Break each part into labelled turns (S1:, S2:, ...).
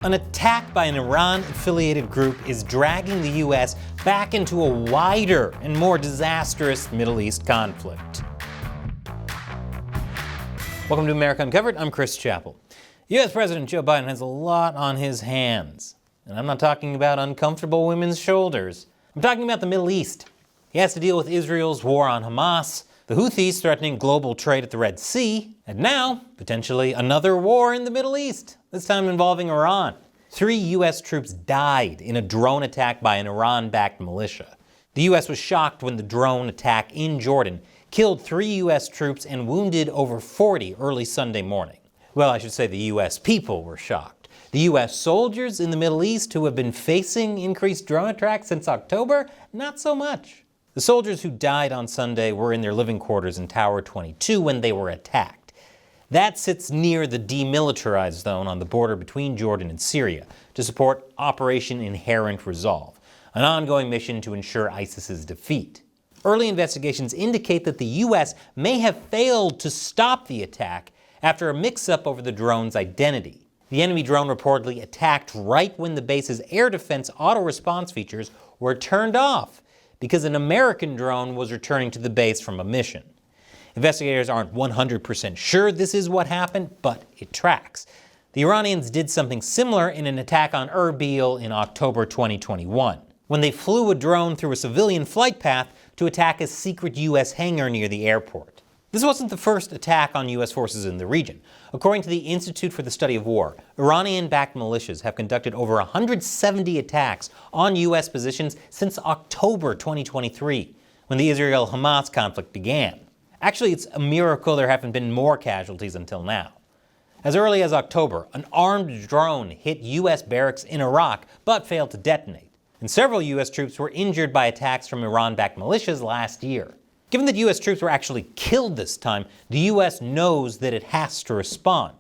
S1: An attack by an Iran-affiliated group is dragging the U.S. back into a wider and more disastrous Middle East conflict. Welcome to America Uncovered. I'm Chris Chappell. U.S. President Joe Biden has a lot on his hands. And I'm not talking about uncomfortable women's shoulders. I'm talking about the Middle East. He has to deal with Israel's war on Hamas, the Houthis threatening global trade at the Red Sea, and now, potentially, another war in the Middle East, this time involving Iran. 3 U.S. troops died in a drone attack by an Iran-backed militia. The U.S. was shocked when the drone attack in Jordan killed 3 U.S. troops and wounded over 40 early Sunday morning. Well, I should say the U.S. people were shocked. The U.S. soldiers in the Middle East who have been facing increased drone attacks since October, not so much. The soldiers who died on Sunday were in their living quarters in Tower 22 when they were attacked. That sits near the demilitarized zone on the border between Jordan and Syria to support Operation Inherent Resolve, an ongoing mission to ensure ISIS's defeat. Early investigations indicate that the U.S. may have failed to stop the attack after a mix-up over the drone's identity. The enemy drone reportedly attacked right when the base's air defense auto-response features were turned off, because an American drone was returning to the base from a mission. Investigators aren't 100% sure this is what happened, but it tracks. The Iranians did something similar in an attack on Erbil in October 2021, when they flew a drone through a civilian flight path to attack a secret U.S. hangar near the airport. This wasn't the first attack on U.S. forces in the region. According to the Institute for the Study of War, Iranian-backed militias have conducted over 170 attacks on U.S. positions since October 2023, when the Israel-Hamas conflict began. Actually, it's a miracle there haven't been more casualties until now. As early as October, an armed drone hit U.S. barracks in Iraq, but failed to detonate. And several U.S. troops were injured by attacks from Iran-backed militias last year. Given that U.S. troops were actually killed this time, the U.S. knows that it has to respond.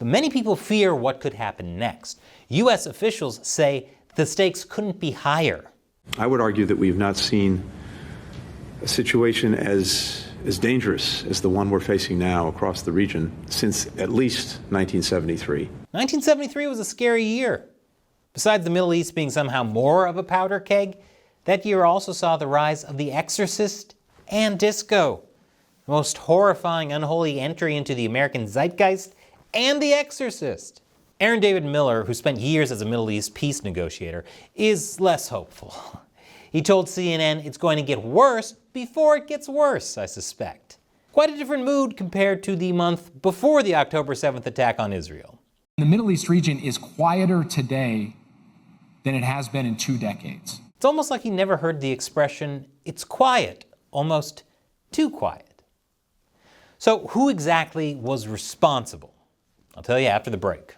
S1: But many people fear what could happen next. U.S. officials say the stakes couldn't be higher.
S2: I would argue that we've not seen a situation as dangerous as the one we're facing now across the region since at least 1973.
S1: 1973 was a scary year. Besides the Middle East being somehow more of a powder keg, that year also saw the rise of The Exorcist and disco. The most horrifying unholy entry into the American zeitgeist, and The Exorcist. Aaron David Miller, who spent years as a Middle East peace negotiator, is less hopeful. He told CNN it's going to get worse before it gets worse, I suspect. Quite a different mood compared to the month before the October 7th attack on Israel.
S3: The Middle East region is quieter today than it has been in 2 decades.
S1: It's almost like he never heard the expression, "it's quiet," almost too quiet. So who exactly was responsible? I'll tell you after the break.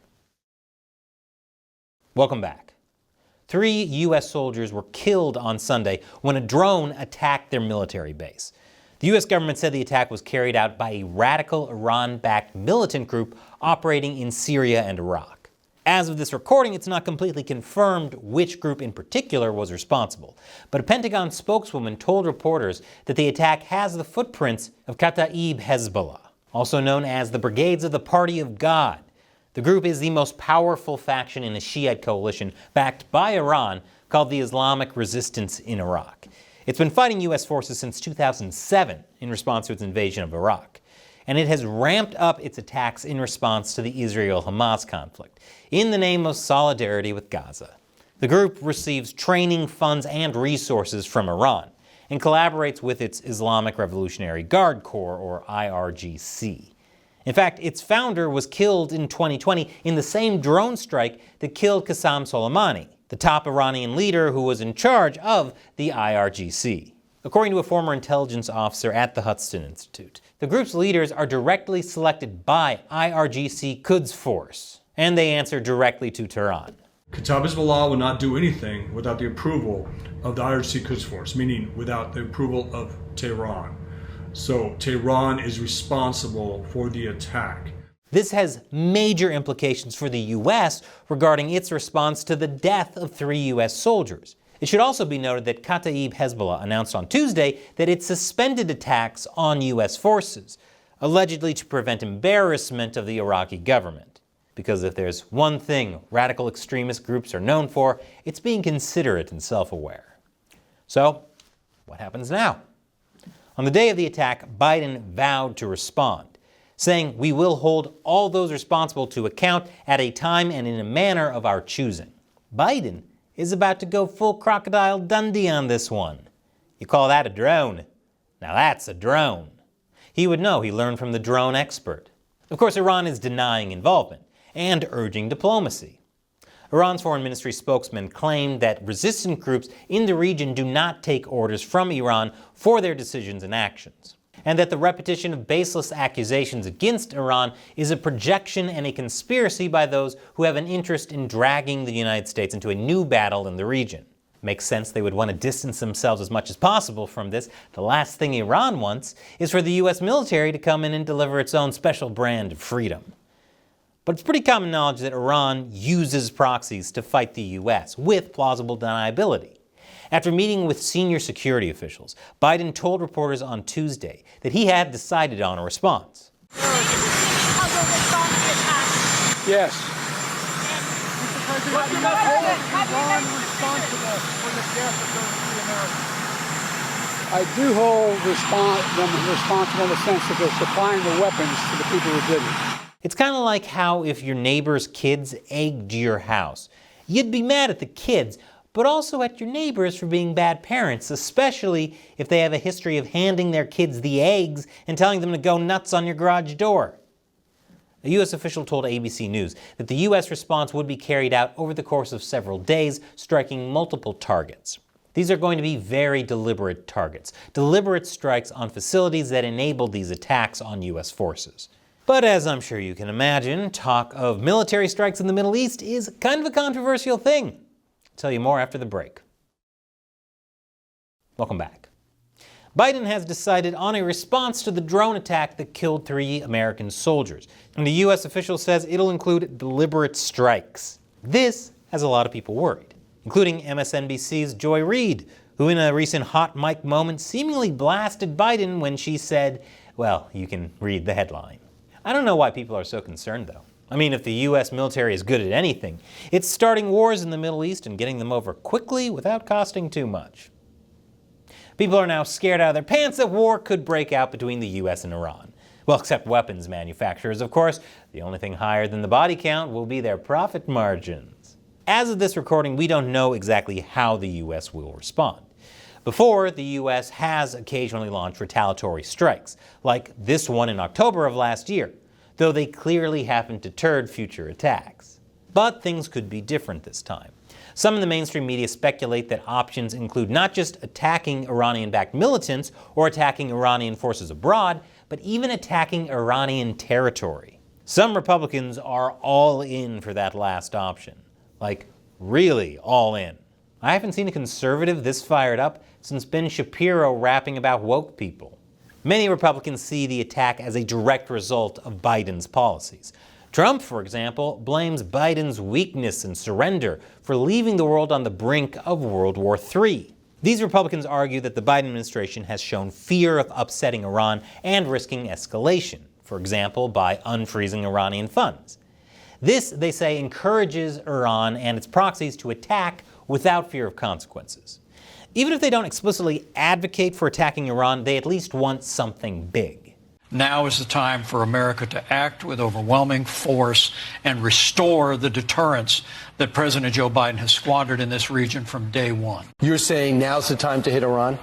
S1: Welcome back. 3 U.S. soldiers were killed on Sunday when a drone attacked their military base. The U.S. government said the attack was carried out by a radical Iran-backed militant group operating in Syria and Iraq. As of this recording, it's not completely confirmed which group in particular was responsible, but a Pentagon spokeswoman told reporters that the attack has the footprints of Kataib Hezbollah, also known as the Brigades of the Party of God. The group is the most powerful faction in a Shiite coalition backed by Iran called the Islamic Resistance in Iraq. It's been fighting U.S. forces since 2007 in response to its invasion of Iraq, and it has ramped up its attacks in response to the Israel-Hamas conflict, in the name of solidarity with Gaza. The group receives training, funds, and resources from Iran, and collaborates with its Islamic Revolutionary Guard Corps, or IRGC. In fact, its founder was killed in 2020 in the same drone strike that killed Qasem Soleimani, the top Iranian leader who was in charge of the IRGC. According to a former intelligence officer at the Hudson Institute, the group's leaders are directly selected by IRGC Quds Force, and they answer directly to Tehran.
S4: Kataib Hezbollah will not do anything without the approval of the IRGC Quds Force, meaning without the approval of Tehran. So Tehran is responsible for the attack.
S1: This has major implications for the U.S. regarding its response to the death of 3 U.S. soldiers. It should also be noted that Kataib Hezbollah announced on Tuesday that it suspended attacks on U.S. forces, allegedly to prevent embarrassment of the Iraqi government. Because if there's one thing radical extremist groups are known for, it's being considerate and self-aware. So, what happens now? On the day of the attack, Biden vowed to respond, saying, "We will hold all those responsible to account at a time and in a manner of our choosing." Biden is about to go full Crocodile Dundee on this one. You call that a drone? Now that's a drone. He would know. He learned from the drone expert. Of course, Iran is denying involvement and urging diplomacy. Iran's foreign ministry spokesman claimed that resistant groups in the region do not take orders from Iran for their decisions and actions, and that the repetition of baseless accusations against Iran is a projection and a conspiracy by those who have an interest in dragging the United States into a new battle in the region. Makes sense they would want to distance themselves as much as possible from this. The last thing Iran wants is for the US military to come in and deliver its own special brand of freedom. But it's pretty common knowledge that Iran uses proxies to fight the US with plausible deniability. After meeting with senior security officials, Biden told reporters on Tuesday that he had decided on a response.
S5: Yes.
S6: But you not hold Iran responsible for the death of those 3 Americans.
S5: I do hold them responsible in the sense that they're supplying the weapons to the people who did it.
S1: It's kind of like how if your neighbor's kids egged your house. You'd be mad at the kids, but also at your neighbors for being bad parents, especially if they have a history of handing their kids the eggs and telling them to go nuts on your garage door. A U.S. official told ABC News that the U.S. response would be carried out over the course of several days, striking multiple targets. These are going to be very deliberate targets, deliberate strikes on facilities that enabled these attacks on U.S. forces. But as I'm sure you can imagine, talk of military strikes in the Middle East is kind of a controversial thing. I'll tell you more after the break. Welcome back. Biden has decided on a response to the drone attack that killed 3 American soldiers. And the U.S. official says it'll include deliberate strikes. This has a lot of people worried, including MSNBC's Joy Reid, who in a recent hot mic moment seemingly blasted Biden when she said, well, you can read the headline. I don't know why people are so concerned, though. I mean, if the U.S. military is good at anything, it's starting wars in the Middle East and getting them over quickly without costing too much. People are now scared out of their pants that war could break out between the U.S. and Iran. Well, except weapons manufacturers, of course. The only thing higher than the body count will be their profit margins. As of this recording, we don't know exactly how the U.S. will respond. Before, the U.S. has occasionally launched retaliatory strikes, like this one in October of last year, though they clearly haven't deterred future attacks. But things could be different this time. Some in the mainstream media speculate that options include not just attacking Iranian-backed militants or attacking Iranian forces abroad, but even attacking Iranian territory. Some Republicans are all in for that last option. Like, really all in. I haven't seen a conservative this fired up since Ben Shapiro rapping about woke people. Many Republicans see the attack as a direct result of Biden's policies. Trump, for example, blames Biden's weakness and surrender for leaving the world on the brink of World War III. These Republicans argue that the Biden administration has shown fear of upsetting Iran and risking escalation, for example, by unfreezing Iranian funds. This, they say, encourages Iran and its proxies to attack without fear of consequences. Even if they don't explicitly advocate for attacking Iran, they at least want something big.
S7: Now is the time for America to act with overwhelming force and restore the deterrence that President Joe Biden has squandered in this region from day one.
S8: You're saying now's the time to hit Iran?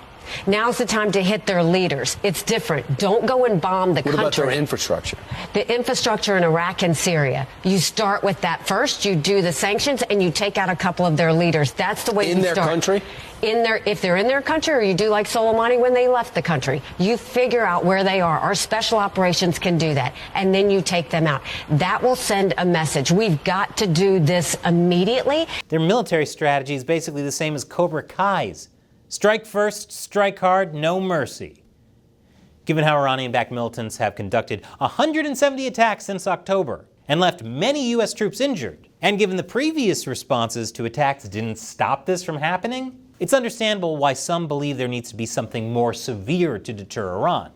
S9: Now's the time to hit their leaders. It's different. Don't go and bomb the country.
S8: What about their infrastructure?
S9: The infrastructure in Iraq and Syria. You start with that first. You do the sanctions and you take out a couple of their leaders. That's the way you start.
S8: In their country?
S9: If they're in their country, or you do like Soleimani when they left the country. You figure out where they are. Our special operations can do that. And then you take them out. That will send a message. We've got to do this immediately.
S1: Their military strategy is basically the same as Cobra Kai's. Strike first, strike hard, no mercy. Given how Iranian-backed militants have conducted 170 attacks since October and left many U.S. troops injured, and given the previous responses to attacks didn't stop this from happening, it's understandable why some believe there needs to be something more severe to deter Iran.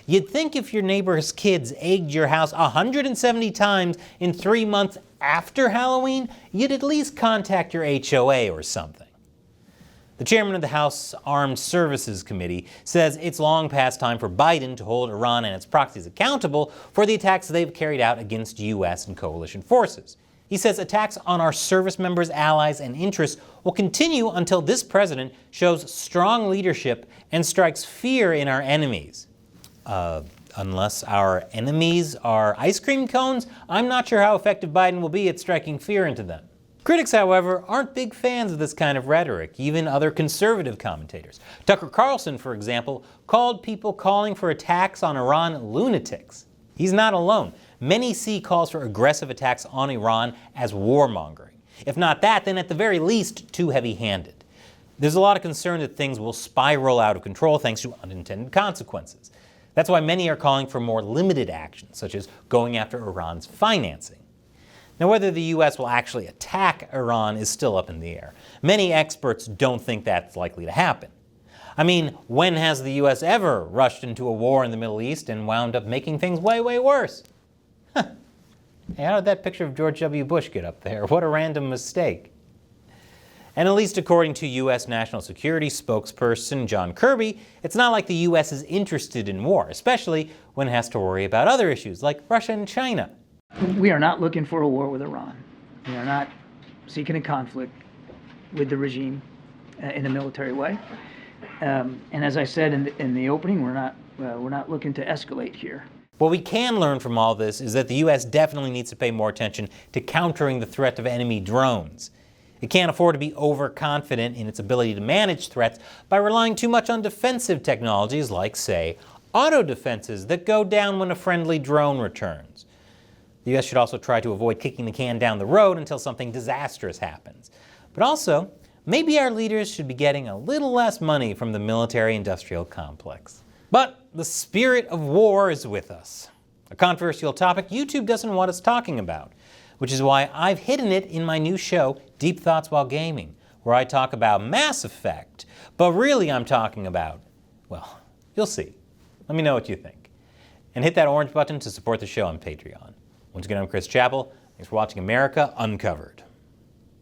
S1: You'd think if your neighbor's kids egged your house 170 times in 3 months after Halloween, you'd at least contact your HOA or something. The chairman of the House Armed Services Committee says it's long past time for Biden to hold Iran and its proxies accountable for the attacks they've carried out against U.S. and coalition forces. He says attacks on our service members, allies, and interests will continue until this president shows strong leadership and strikes fear in our enemies. Unless our enemies are ice cream cones, I'm not sure how effective Biden will be at striking fear into them. Critics, however, aren't big fans of this kind of rhetoric, even other conservative commentators. Tucker Carlson, for example, called people calling for attacks on Iran lunatics. He's not alone. Many see calls for aggressive attacks on Iran as warmongering. If not that, then at the very least, too heavy-handed. There's a lot of concern that things will spiral out of control thanks to unintended consequences. That's why many are calling for more limited action, such as going after Iran's financing. Now, whether the U.S. will actually attack Iran is still up in the air. Many experts don't think that's likely to happen. I mean, when has the U.S. ever rushed into a war in the Middle East and wound up making things way, way worse? Huh. Hey, how did that picture of George W. Bush get up there? What a random mistake. And at least according to U.S. National Security spokesperson John Kirby, it's not like the U.S. is interested in war, especially when it has to worry about other issues like Russia and China.
S10: We are not looking for a war with Iran. We are not seeking a conflict with the regime in a military way. And as I said in the opening, we're not looking to escalate here.
S1: What we can learn from all this is that the U.S. definitely needs to pay more attention to countering the threat of enemy drones. It can't afford to be overconfident in its ability to manage threats by relying too much on defensive technologies like, say, auto defenses that go down when a friendly drone returns. The U.S. should also try to avoid kicking the can down the road until something disastrous happens. But also, maybe our leaders should be getting a little less money from the military-industrial complex. But the spirit of war is with us. A controversial topic YouTube doesn't want us talking about, which is why I've hidden it in my new show, Deep Thoughts While Gaming, where I talk about Mass Effect. But really I'm talking about, well, you'll see. Let me know what you think. And hit that orange button to support the show on Patreon. Once again, I'm Chris Chappell. Thanks for watching America Uncovered.